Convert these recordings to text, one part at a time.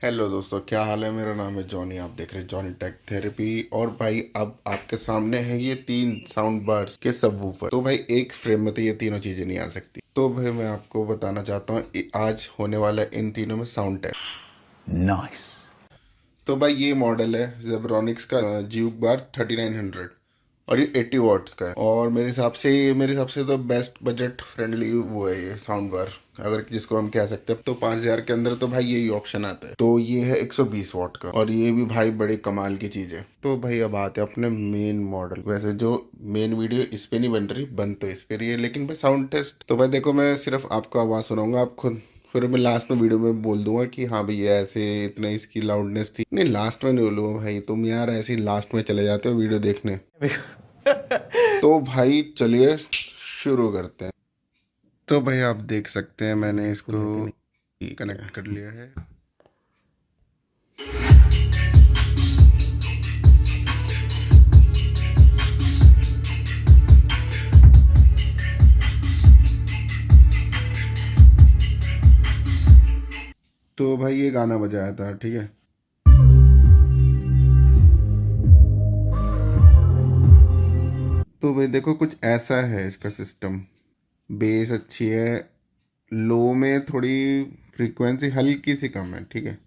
Hello दोस्तों, क्या हाल है। मेरा नाम है जॉनी। आप देख रहे हैं जॉनी टेक थेरेपी। और भाई अब आपके सामने है ये 3 साउंड बार्स के सबवूफर। तो भाई एक फ्रेम में तो ये तीनों चीजें नहीं आ सकती। तो भाई मैं आपको बताना चाहता हूँ आज होने वाला है इन तीनों में साउंड टेस्ट। नाइस। तो भाई ये मॉडल है जेब्रॉनिक्स का ज्यूक बार 3900 और ये 80 वॉट्स का है। और मेरे हिसाब से तो बेस्ट बजट फ्रेंडली वो है ये साउंड बार, अगर जिसको हम कह सकते हैं। तो 5000 के अंदर तो भाई यही ऑप्शन आता है। तो ये है 120 वॉट का और ये भी भाई बड़े कमाल की चीज़ है। तो भाई अब आते हैं अपने मेन मॉडल। वैसे जो मेन वीडियो इस पे नहीं बन रही, बन तो इस पे रही है, लेकिन भाई साउंड टेस्ट तो भाई देखो, मैं सिर्फ आपको आवाज़ सुनाऊंगा, आप खुद फिर मैं लास्ट में वीडियो में बोल दूंगा कि हाँ भैया ऐसे इतना इसकी लाउडनेस थी। नहीं, लास्ट में नहीं बोलूंगा भाई, तुम यार ऐसे ही लास्ट में चले जाते हो वीडियो देखने। तो भाई चलिए शुरू करते हैं। तो भाई आप देख सकते हैं मैंने इसको कनेक्ट कर लिया है। तो भाई ये गाना बजाया था, ठीक है। तो भाई देखो कुछ ऐसा है इसका सिस्टम। बेस अच्छी है, लो में थोड़ी फ्रीक्वेंसी हल्की सी कम है, ठीक है।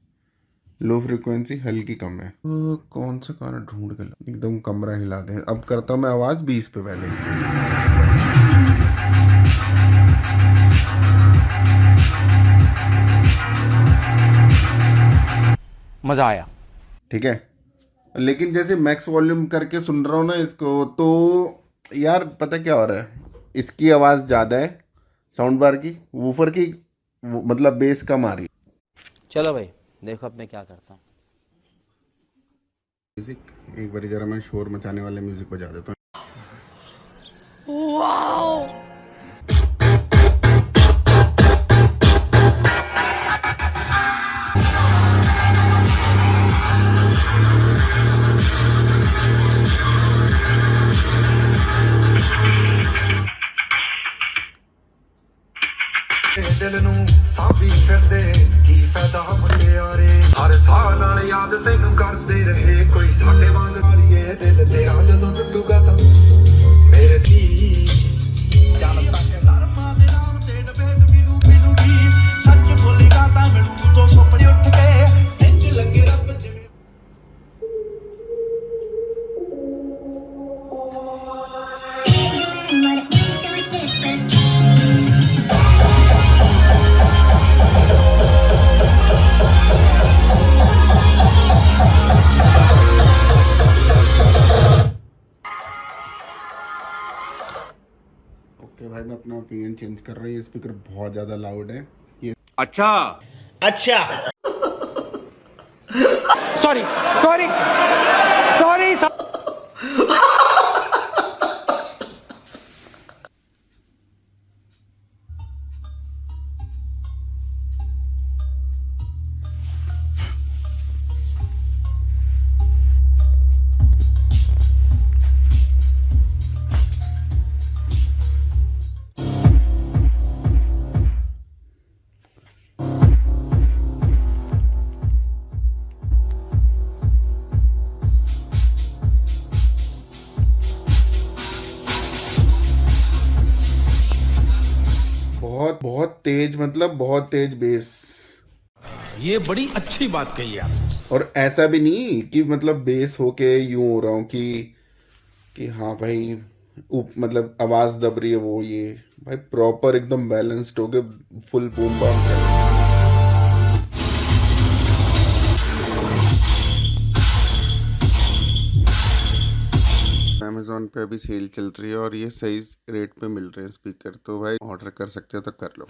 लो फ्रीक्वेंसी हल्की कम है। तो कौन सा गाना ढूंढ के एकदम कमरा हिला दे। अब करता हूँ मैं आवाज़ 20 पे पहले। मजा आया। ठीक है, लेकिन जैसे मैक्स वॉल्यूम करके सुन रहा हूँ ना इसको, तो यार पता क्या हो रहा है, इसकी आवाज़ ज़्यादा है साउंड बार की, वूफर की मतलब बेस कम आ रही है। चलो भाई, देखो अब मैं क्या करता हूँ। म्यूजिक एक बार जरा मैं शोर मचाने वाले म्यूजिक बजा देता हूँ। ਦਿਲ ਨੂੰ ਸਾਂਭੀ ਫਿਰਦੇ ਕੀ ਫਾਇਦਾ ਮੁੰਡਿਆਰੇ ਹਰ ਸਾਹ ਨਾਲ ਯਾਦ ਤੈਨੂੰ ਕਰਦੇ ਰਹੇ ਕੋਈ ਸਾਡੇ ਵਾਂਗ ਵਾਲੀਏ ਦਿਲ ਤੇਰਾ ਜਦੋਂ ਟੁੱਟੂਗਾ ਤਾਂ ਮੇਰੇ ਧੀ ਚੱਲ ਤੱਕ ਦਰਮਾਂ ਦੇ ਨਾਮ ਤੇ ਡਬੇਟ ਮਿਲੂਗੀ ਸੱਚ ਬੋਲੇਗਾ ਤਾਂ ਮਿਲੂ ਤੋਂ ਸੁਪਨੇ ਉੱਠ ਕੇ ਇੰਜ ਲੱਗੇ ਰੱਬ ਜਿਵੇਂ ओके भाई, मैं अपना ओपिनियन चेंज कर रहा हूँ। ये स्पीकर बहुत ज़्यादा लाउड है। ये अच्छा अच्छा। Sorry sorry sorry. बहुत बहुत तेज, मतलब बहुत तेज बेस। ये बड़ी अच्छी बात कही आप। और ऐसा भी नहीं कि मतलब बेस होके यूं हो रहा हूँ कि हाँ भाई मतलब आवाज़ दब रही है वो, ये भाई प्रॉपर एकदम बैलेंस्ड होके फुल बूम बाम कर। अमेजोन पे अभी सेल चल रही है और ये सही रेट पे मिल रहे हैं स्पीकर। तो भाई ऑर्डर कर सकते हो तो कर लो।